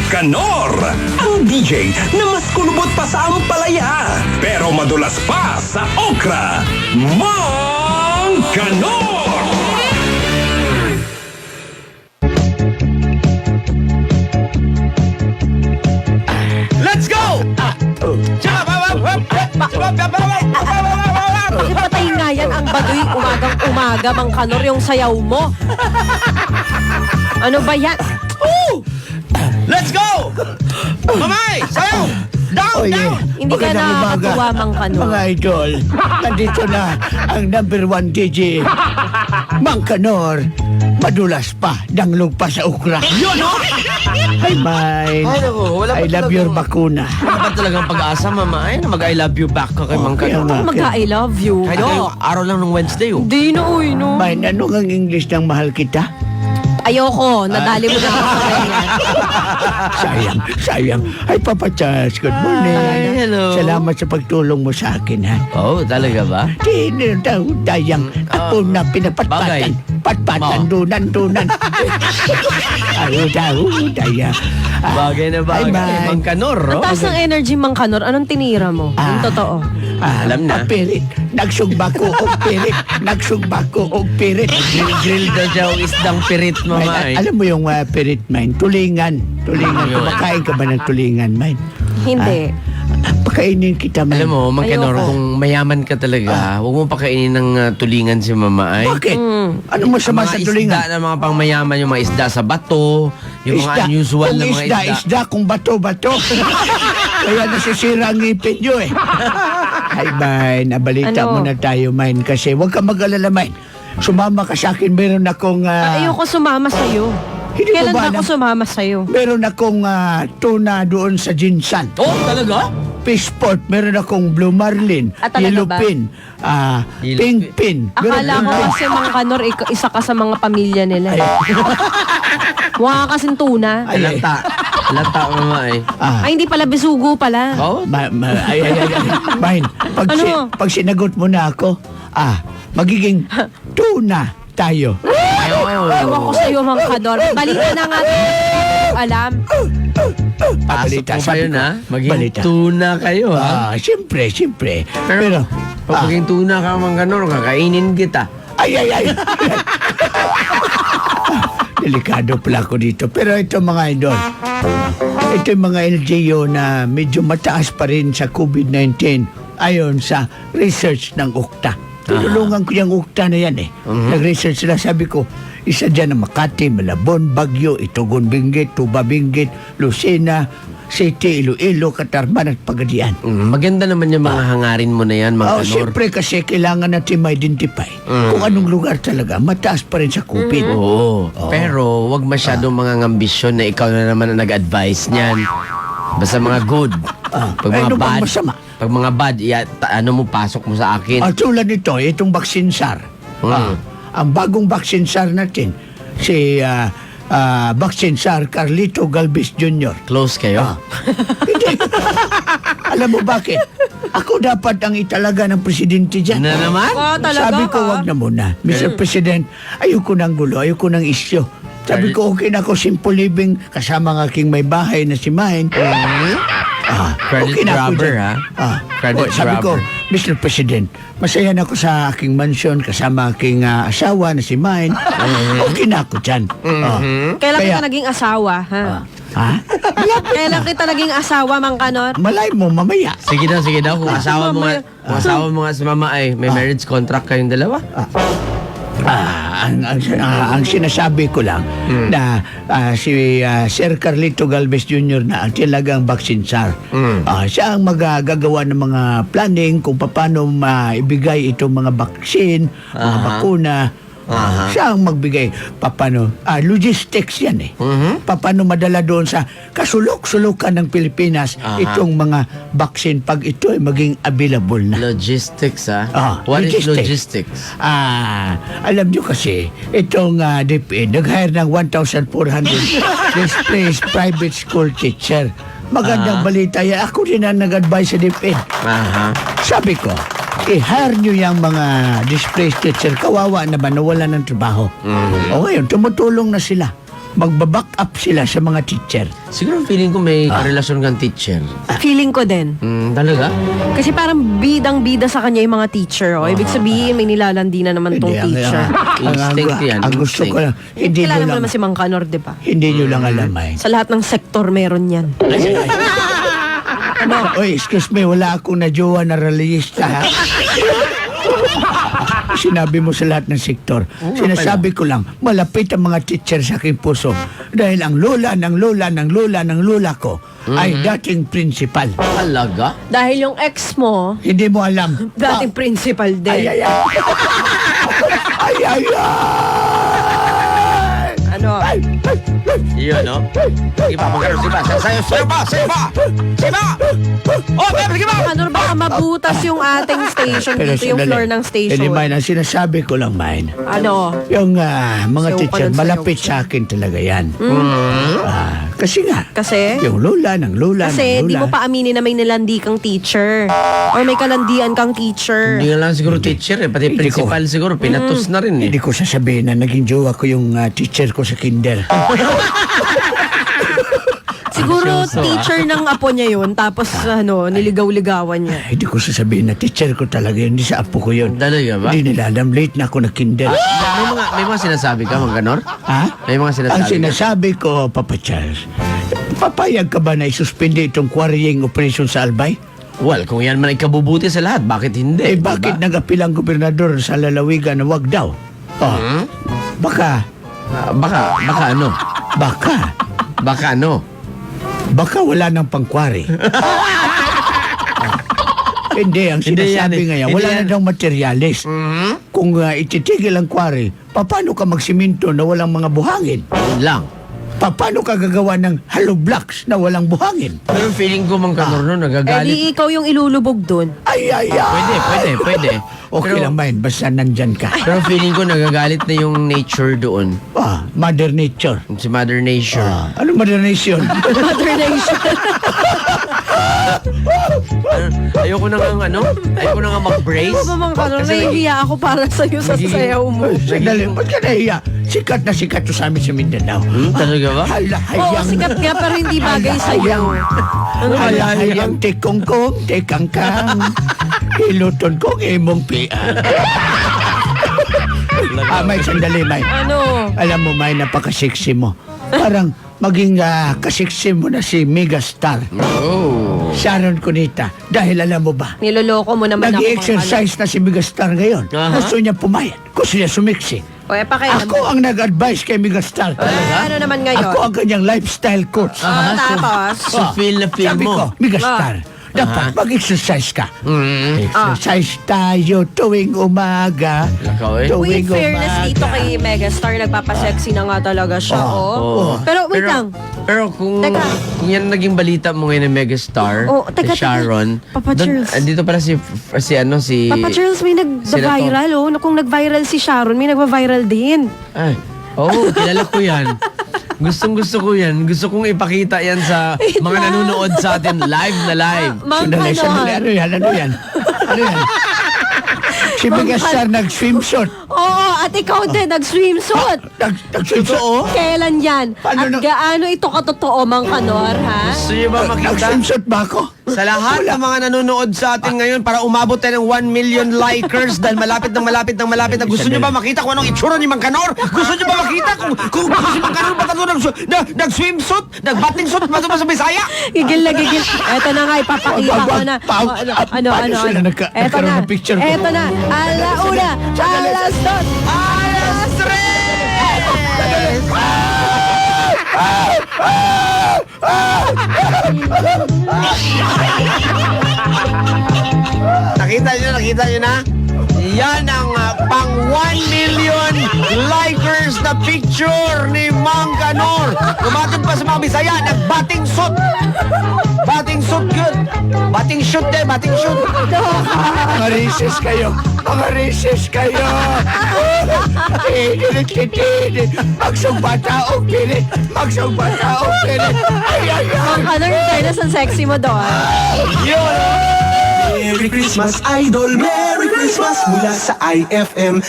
Kanor, ang DJ na mas kulubot pa sa ampalaya, pero madulas pa sa okra. Mang Kanor! Let's go! Ipatayin nga yan ang baduy umagang-umaga, Mang Kanor, yung sayaw mo. Ano ba yan? Let's go! Mamay! Sayaw! Down! Down! Hindi ka nakakatuwa, Mang Kanor. Mga idol, nandito na ang number 1 DJ, Mang Kanor. Madulas pa, danglog pa sa ukra. Yun, no? Hi, mine. Ay, naku, wala pa I love talagang- your bakuna. Wala ba talagang pag-asa, mama? Ay, na mag-I love you back ka kay Mang kaya Kanor. nga. Mag-I love you. Kahit ngayong araw lang ng Wednesday, oh. Di na, uy, no. Mine, ano ang English ng mahal kita? Ayoko, nadali mo na ako sa kanya. Sayang. Ay, Papa Charles, good morning. Ay, hello. Salamat sa pagtulong mo sa akin, ha? Oh, talaga ba? Di daw dayang ako na Bagay. pinapatpatan. Patpatan, dunan. Ayaw daw, daya. Bagay na bagay. Mine. Mang Kanor, Ang oh. taas ng energy, Mang Kanor. Anong tinira mo? Yung totoo. Alam na. Pirit. Nagsugba ko og pirit. Grill daw siya ang isdang pirit, mama. Mine, alam mo yung pirit, mine? Tulingan. Yun. Kumakain ka ba ng tulingan, mine? Hindi. Pakainin kita, mine. Alam mo, Mang Kanor, Ayoko. kung mayaman ka talaga, huwag mo pakainin ng tulingan si mama, ay. Bakit? Ano masama sa Mga tulingan? isda na mga pangmayaman, yung mga isda sa bato, yung mga unusual Kung na mga isda. isda, kung bato. Kaya nasisira ang ngipin nyo eh. Ay, mine, nabalita Ano? mo na tayo, mine. Kasi huwag ka mag-alala, mine. Sumama ka sa akin, meron akong... Ayoko sumama sa'yo. Hindi mo Kailan ba ba ako alam? sumama sa'yo? Meron akong tuna doon sa Jinsan. Oh, talaga? Fish port, meron akong blue marlin, Talaga yellow ba? pin, Yellow pink pin. pin. Meron Akala ko akong- kasi, Mang Kanor, isa ka sa mga pamilya nila. Mukha ka kasing tuna. Ay, Lata, mama, ay. Ay, hindi pala, bisugo pala. Oh? Ay. Mine, Ano? pag sinagot mo na ako, magiging tuna tayo. Ewan ko sa'yo, Mang Kanor. Balita na nga. Alam. Pasok mo pa sabi yun, ko. ha? Maging Balita. tuna kayo, ha? Siyempre. Pero, Pag maging tuna ka, Mang Kanor, kakainin kita. ay. Delikado pala ako dito. Pero ito mga idol, ito yung mga LGU na medyo mataas pa rin sa COVID-19 ayon sa research ng UKTA. Tinulungan ko yung UKTA na yan eh. Nag-research sila, sabi ko, isa dyan na Makati, Malabon, Baguio, Itugon, Benguet, Tuba, Benguet, Lucena, City, Iloilo, Katarman at Pagadian. Maganda naman yung mga hangarin mo na yan, Mang Kanor. Siyempre kasi kailangan natin ma-identify kung anong lugar talaga mataas pa rin sa COVID. Oo. Pero wag masyadong mga ambisyon na ikaw na naman ang nag-advise niyan. Basta mga good. Pag mga ano bang bad, masama? pag mga bad, ano mo, pasok mo sa akin. Tulad nito, itong Vaksinsar. Ang bagong Vaksinsar natin, si Vaksinsar Carlito Galvez Jr. Close kayo. Hindi. Alam mo bakit? Ako dapat ang italaga ng presidente dyan. Na naman? Talaga Sabi ko, ka? wag na muna. Mr. President, ayoko ng gulo, ayoko ng isyo. Sabi ko, okay na ako, simple living, kasama ng aking may bahay na si Mahin. Credit na ako grabber, dyan. ha? Credit sabi ko, grabber. Mr. President, masaya na ako sa aking mansion, kasama aking asawa na si Mahin. Okay na ako dyan. Kailan Kaya- kita naging asawa, ha? Ha? Kailan kita naging asawa, Mang Kanor? Malay mo, mamaya. Sige daw. Kung asawa mo nga, si mama ay may marriage contract kayong dalawa. Ang sinasabi ko lang na si Sir Carlito Galvez Jr. na ang talagang Vaksinsar. Siya ang magagawa ng mga planning kung paano maibigay itong mga baksin, mga bakuna. Siya ang magbigay. Paano? Logistics yan eh. Paano madala doon sa kasulok-sulukan ng Pilipinas itong mga baksin pag ito ay maging available na. Logistics, ha? What is logistics? Alam nyo kasi, itong DepEd, nag-hire ng 1,400 displaced private school teacher. Magandang balita yan. Ako din ang nag-advise sa DepEd. Sabi ko, i-hire nyo yung mga displaced teacher. Kawawa na ba? Nawala ng trabaho. O ngayon, tumutulong na sila. magbaback up sila sa mga teacher. Siguro feeling ko may relasyon kang teacher. Feeling ko din. Talaga? Kasi parang bidang-bida sa kanya yung mga teacher. Oh. Ibig sabihin, may nilalandi na naman tong teacher. Instinct yan, Ang gusto ko lang, hindi Kilala nyo mo lang, naman si Mang Kanor, di ba? hindi nyo lang alam ay. Sa lahat ng sektor meron yan. Oy, excuse me, wala akong najowa na realista, ha? Sinabi mo sa lahat ng sektor. Sinasabi ko lang, malapit ang mga teacher sa aking puso. Dahil ang lola ng lola ko ay dating principal. Talaga? Dahil yung ex mo, Hindi mo alam. dating principal din. Ay, ay, ay. Ay, ay, ay. Ano? Yun, no? Sige pa, magkaroon. Sige pa. Sa'yo pa! Oh, babe, sige pa! Ano baka mabutas yung ating station dito, yung sandali. floor ng station. Hindi, Mine, ang sinasabi ko lang, Mine. Ano? Yung mga Sayaw teacher, pa nun, malapit sayaw. sa akin talaga yan. Kasi nga, Kasi? yung lola ng lola Kasi ng di lola. mo pa aminin na may nilandi kang teacher. Or may kalandian kang teacher. Hindi nga lang siguro teacher eh. Pati Hindi ko. principal siguro. Pinatos na rin eh. Hindi ko sasabihin na naging jowa ko yung teacher ko sa kinder. Siguro Seryoso, teacher ng apo niya yun. Tapos niligaw-ligawan niya. Hindi ko sasabihin na teacher ko talaga yun. Hindi sa apo ko yun. Talaga ba? Hindi nila alam. Late na ako na kinder. May mga sinasabi ka, Mang Kanor? Ha? May mga sinasabi Ang ka? sinasabi ko, Papa Charles, papayag ka ba na isuspindi itong quarrying operation sa Albay? Well, kung yan man ay kabubuti sa lahat, bakit hindi? Bakit Diba? nag-apil ang gobernador sa lalawigan na wag daw? Baka Baka ano? baka wala nang pangkwari. Hindi, ang Hindi yan sinasabi eh. ngayon, Hindi wala yan. na daw materialis. Kung ititigil ang kwari, paano ka magsiminto na walang mga buhangin? Yun lang. Paano ka gagawa ng hollow blocks na walang buhangin? Pero feeling ko, Mang Kanor, no, Eh nagagalit. di ikaw yung ilulubog dun. Ay, ay, ay! Pwede. Okay lang, Main, basta nandyan ka. Pero feeling ko nagagalit na yung nature doon. Mother Nature. Si Mother Nature. Ano Mother Nation? Mother Nation. Ayoko na nga mag-brace. Ano ba Mang Kanor? Kasi Nahihiya ako para sa'yo sa sayaw mo. Sandali, ba't ka nahiya? Sikat na sikat to sa amin sa Mindanao. Talaga ba? Hala, Oo, hayang. sikat nga pero hindi bagay sa'yo. Hala, hayang tikongkong, tikangkang. Hiluton kong imong pian. May sandali, May. Ano? Alam mo, May, napaka-sexy mo. Parang maging kasiksi mo na si Megastar. Oh. Sharon Cunita. Dahil alam mo ba, Niloloko mo naman ako. nag-exercise na si Megastar ngayon. Aha. Gusto niya pumayat. Gusto niya sumiksi. O, pakialam. Ako ang nag-advise kay Megastar. Ano naman ngayon? Ako ang kanyang lifestyle coach. Tapos? So feel na feel Sabi mo. ko, Megastar, dapat mag-exercise ka. Exercise tayo tuwing umaga. Lakaw eh. Uy, in fairness dito kay Megastar, nagpapasexy na nga talaga siya. Oh. Pero wait lang. Pero kung Teka. yan naging balita mo ngayon ng Megastar, Oh, teka, si Sharon, Papa Charles. andito pala si Papa Charles, may nag-viral, oh. Kung nag-viral si Sharon, may nag-viral din. Ay, kilala ko yan. Gustong-gusto ko yan. Gusto kong ipakita yan sa mga nanonood sa atin live na live. Mang Sandali, sandali. Kanor. Ano yan? Ano yan? Si Megastar nag-swimsuit. Oo, at ikaw din, nag-swimsuit. Nag-swimsuit? Kailan yan? Paano At na- gaano ito katotoo, Mang Kanor, ha? Gusto niyo ba makita? Nag-swimsuit ba ako? Sa lahat ng mga nanonood sa atin ngayon para umabot tayo ng 1 million likers dahil malapit na gusto niyo ba makita kung anong itsura ni Mang Kanor? Gusto niyo ba makita kung si Mang Kanor ba nag-swimsuit? Nag-bathing suit ba ito sa Bisaya? Gigil na gigil. Eto na nga, ipapakita ko na. Paano sila Eto nagkaroon na. ng picture ko? Eto na. Alauna. Alas dos. Alas 3! Nakita niyo na? Yan ang pang 1 million likers na picture ni Mang Kanor. Kumatod pa sa mga Bisaya, nag-batting suit. Batting suit yun. Batting shoot din, batting shoot. Mga racist kayo. Mga racist kayo. Tinit. Magsumbataong pilit. Magsumbataong pilit. Ay, ay, ay. Mang Kanor, in fairness, ang sexy mo doon. Merry Christmas, Idol! Merry Christmas mula sa IFM.